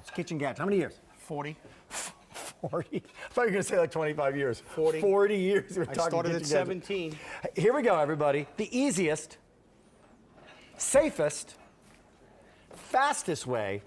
gadgets, kitchen gadgets. How many years? 40. 40? I thought you were going to say like 25 years. 40. 40 years. I started at 17. Here we go, everybody. The easiest, safest, fastest way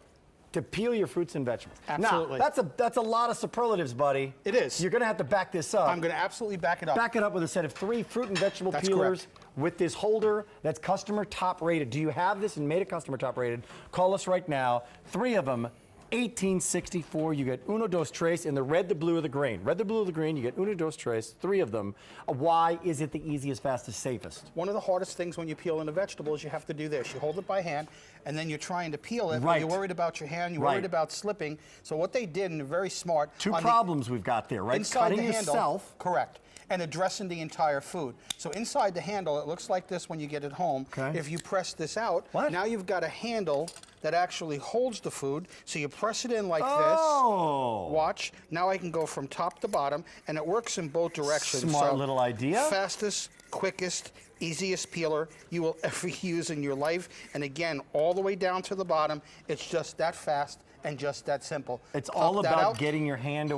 to peel your fruits and vegetables. Absolutely. Now, that's a lot of superlatives, buddy. It is. You're going to have to back this up. I'm going to absolutely back it up. Back it up with a set of 3 fruit and vegetable That's peelers correct. with this holder that's customer top rated. Do you have this and made it customer top rated? Call us right now. 3 of them. $18.64. You get uno, dos, tres in the red, the blue, or the green. Red, the blue, or the green. You get uno, dos, tres. 3 of them. Why is it the easiest, fastest, safest? One of the hardest things when you peel in a vegetable is you have to do this. You hold it by hand, and then you're trying to peel it. Right. You're worried about your hand. You're Right. worried about slipping. So what they did, and they're very smart. 2 problems we've got there, right? Inside Cutting the handle, yourself. correct, and addressing the entire food. So inside the handle, it looks like this when you get it home. Okay. If you press this out, What? now you've got a handle that actually holds the food. So you press it in like Oh. this. Watch. Now I can go from top to bottom, and it works in both directions. Smart So little idea. Fastest, quickest, easiest peeler you will ever use in your life. And again, all the way down to the bottom, it's just that fast and just that simple. It's Pop all that about out. getting your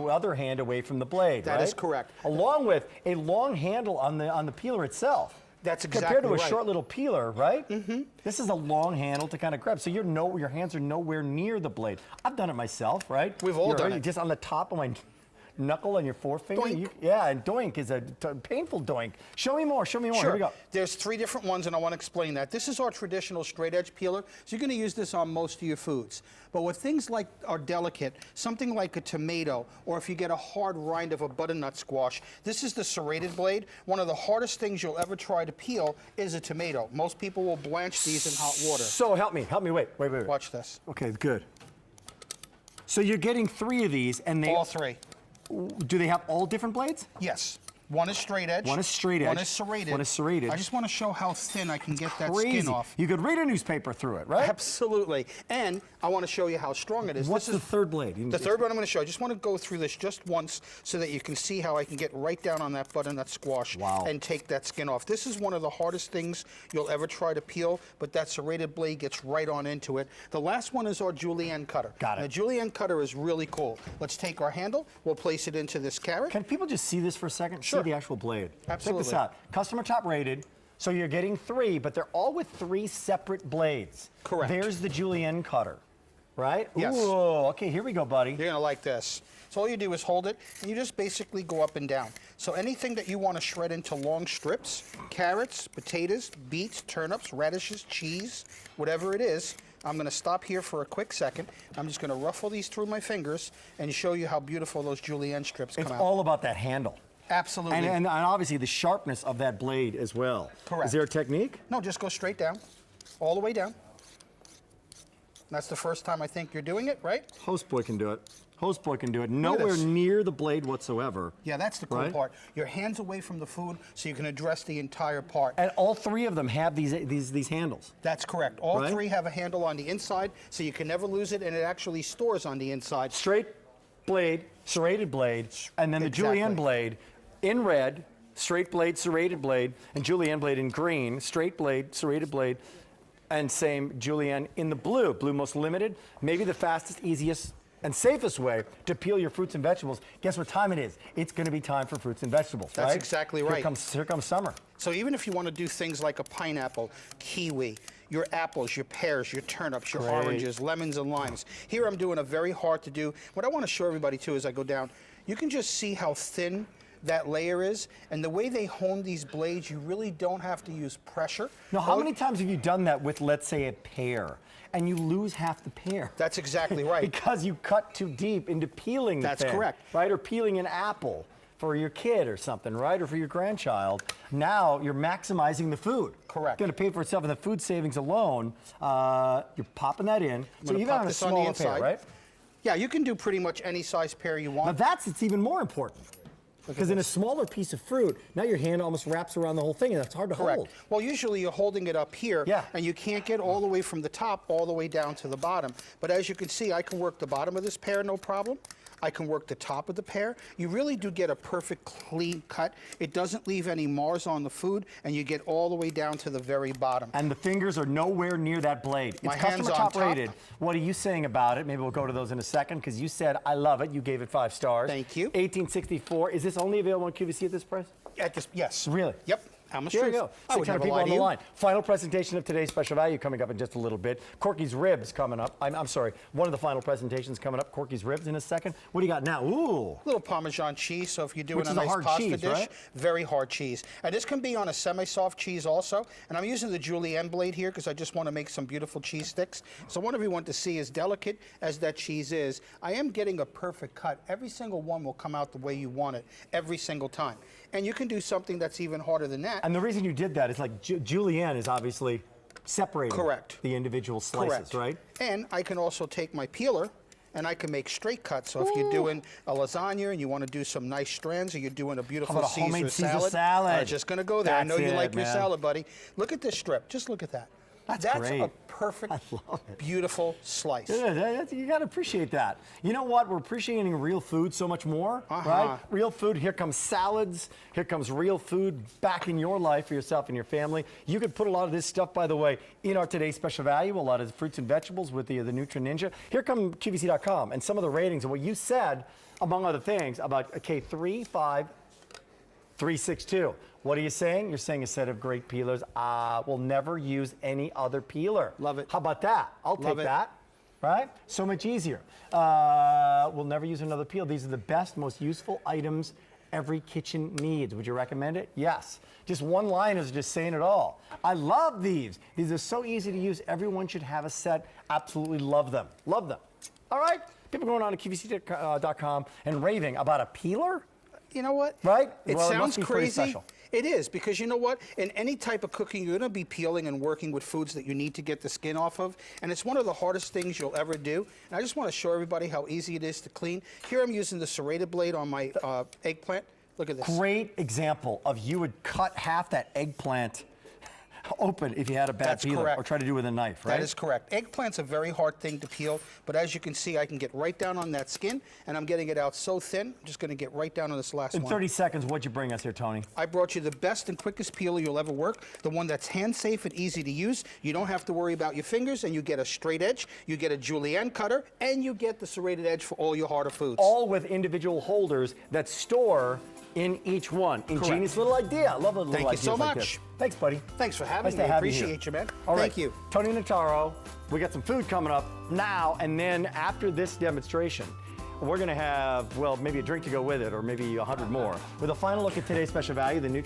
other hand away from the blade, That right? is correct. Along with a long handle on the peeler itself. That's exactly Compared to a right. short little peeler, right? Mm-hmm. This is a long handle to kind of grab, so your hands are nowhere near the blade. I've done it myself, right? We've all done it. Just on the top of my knuckle on your forefinger. Doink. Yeah, and doink is a painful doink. Show me more. Show me more. Sure. Here we go. There's 3 different ones, and I want to explain that. This is our traditional straight edge peeler, so you're going to use this on most of your foods. But with things like are delicate, something like a tomato, or if you get a hard rind of a butternut squash, this is the serrated blade. One of the hardest things you'll ever try to peel is a tomato. Most people will blanch these in hot water. So help me. Wait. Watch this. Okay, good. So you're getting 3 of these, and they All 3. do they have all different blades? Yes. One is straight edge. One is straight edge. One is serrated. One is serrated. I just want to show how thin I can get that Crazy. skin off. You could read a newspaper through it, right? Absolutely. And I want to show you how strong it is. What's This is the third blade? the third one I'm going to show. I just want to go through this just once so that you can see how I can get right down on that butternut squash and take that skin off. This is one of the hardest things you'll ever try to peel, but that serrated blade gets right on into it. The last one is our Julienne Cutter. Got it. The Julienne Cutter is really cool. Let's take our handle. We'll place it into this carrot. Can people just see this for a second? Sure. See the actual blade. Absolutely. Check this out. Customer top rated. So you're getting 3, but they're all with 3 separate blades. Correct. There's the Julienne Cutter, right? Yes. Ooh, okay, here we go, buddy. You're gonna like this. So all you do is hold it, and you just basically go up and down. So anything that you want to shred into long strips, carrots, potatoes, beets, turnips, radishes, cheese, whatever it is, I'm gonna stop here for a quick second. I'm just gonna ruffle these through my fingers and show you how beautiful those Julienne strips come It's out. all about that handle. Absolutely. And obviously the sharpness of that blade as well. Correct. Is there a technique? No, just go straight down, all the way down. That's the first time I think you're doing it, right? Host boy can do it. Host boy can do it. Look at Nowhere this. near the blade whatsoever. Yeah, that's the cool Right. part. Your hands away from the food so you can address the entire part. And all 3 of them have these handles. That's correct. All Right. 3 have a handle on the inside, so you can never lose it, and it actually stores on the inside. Straight blade, serrated blade, and then the Exactly. Julienne blade in red, straight blade, serrated blade, and Julienne blade in green, straight blade, serrated blade, and same Julienne in the blue. Blue most limited, maybe the fastest, easiest, and safest way to peel your fruits and vegetables. Guess what time it is? It's going to be time for fruits and vegetables, That's right? exactly right. Here comes summer. So even if you want to do things like a pineapple, kiwi, your apples, your pears, your turnips, your Great. oranges, lemons, and limes. Here I'm doing a very hard to do. What I want to show everybody too as I go down, you can just see how thin that layer is, and the way they hone these blades, you really don't have to use pressure. Now, how many times have you done that with, let's say, a pear, and you lose half the pear? That's exactly right. Because you cut too deep into peeling the That's thing, correct. right? Or peeling an apple for your kid or something, right? Or for your grandchild. Now you're maximizing the food. Correct. It's going to pay for itself in the food savings alone. You're popping that in. So gonna even pop on a this on the smaller pear, inside. right? Yeah, you can do pretty much any size pear you Now want. it's even more important. Because in a smaller piece of fruit, now your hand almost wraps around the whole thing, and that's hard to Correct. hold. Well, usually you're holding it up here, Yeah. and you can't get all the way from the top all the way down to the bottom. But as you can see, I can work the bottom of this pear no problem. I can work the top of the pear. You really do get a perfect clean cut. It doesn't leave any mars on the food, and you get all the way down to the very bottom. And the fingers are nowhere near that blade. It's My hands customer on top rated. What are you saying about it? Maybe we'll go to those in a second, because you said, I love it. You gave it 5 stars. Thank you. 1864. Is this only available on QVC at this price? At this, yes. Really? Yep. Almost Here we truth. go. I would 600 never people lie on to the you. line. Final presentation of today's special value coming up in just a little bit. Corky's Ribs coming up. I'm sorry. One of the final presentations coming up. Corky's Ribs in a second. What do you got now? Ooh. Little Parmesan cheese, so if you're doing Which a is a nice hard pasta cheese, dish, right? very hard cheese. And this can be on a semi-soft cheese also. And I'm using the Julienne blade here because I just want to make some beautiful cheese sticks. So I want everyone to see, as delicate as that cheese is, I am getting a perfect cut. Every single one will come out the way you want it every single time. And you can do something that's even harder than that. And the reason you did that is like Julienne is obviously separating Correct. the individual slices, Correct. right? And I can also take my peeler and I can make straight cuts. So if you're doing a lasagna and you want to do some nice strands, or you're doing a beautiful How about a homemade Caesar Caesar salad? I was just going to go there. I know That's you it, like your man. salad, buddy. Look at this strip. Just look at that. That's great. a perfect, love it. beautiful slice. Yeah, you got to appreciate that. You know what? We're appreciating real food so much more, right? Real food. Here comes salads. Here comes real food back in your life for yourself and your family. You could put a lot of this stuff, by the way, in our today's special value. A lot of fruits and vegetables with the Nutri Ninja. Here come QVC.com and some of the ratings and what you said, among other things, about K3, 5, 362. What are you saying? You're saying a set of great peelers. We'll never use any other peeler. Love it. How about that? I'll Love take it. that. Right? So much easier. We'll never use another peel. These are the best, most useful items every kitchen needs. Would you recommend it? Yes. Just one line is just saying it all. I love these. These are so easy to use. Everyone should have a set. Absolutely love them. Love them. All right? People going on to QVC.com and raving about a peeler? You know what? Right? It Well, it must sounds be pretty crazy. special. It is, because you know what? In any type of cooking, you're going to be peeling and working with foods that you need to get the skin off of. And it's one of the hardest things you'll ever do. And I just want to show everybody how easy it is to clean. Here I'm using the serrated blade on my eggplant. Look at this. Great example of you would cut half that eggplant open if you had a bad That's peeler, correct. or try to do it with a knife, right? That is correct. Eggplant's a very hard thing to peel, but as you can see, I can get right down on that skin, and I'm getting it out so thin. I'm just going to get right down on this last In one. 30 seconds, what'd you bring us here, Tony? I brought you the best and quickest peeler you'll ever work, the one that's hand-safe and easy to use. You don't have to worry about your fingers, and you get a straight edge, you get a Julienne Cutter, and you get the serrated edge for all your harder foods. All with individual holders that store in each one. Ingenious little idea. I love a little Thank you ideas so like much. this. Thanks, buddy. Thanks for having Nice me. to I have you here. appreciate you, man. All right. Thank you. Tony Notaro, we got some food coming up now, and then after this demonstration, we're going to have, well, maybe a drink to go with it, or maybe 100 more, with a final look at today's special value, the Nutri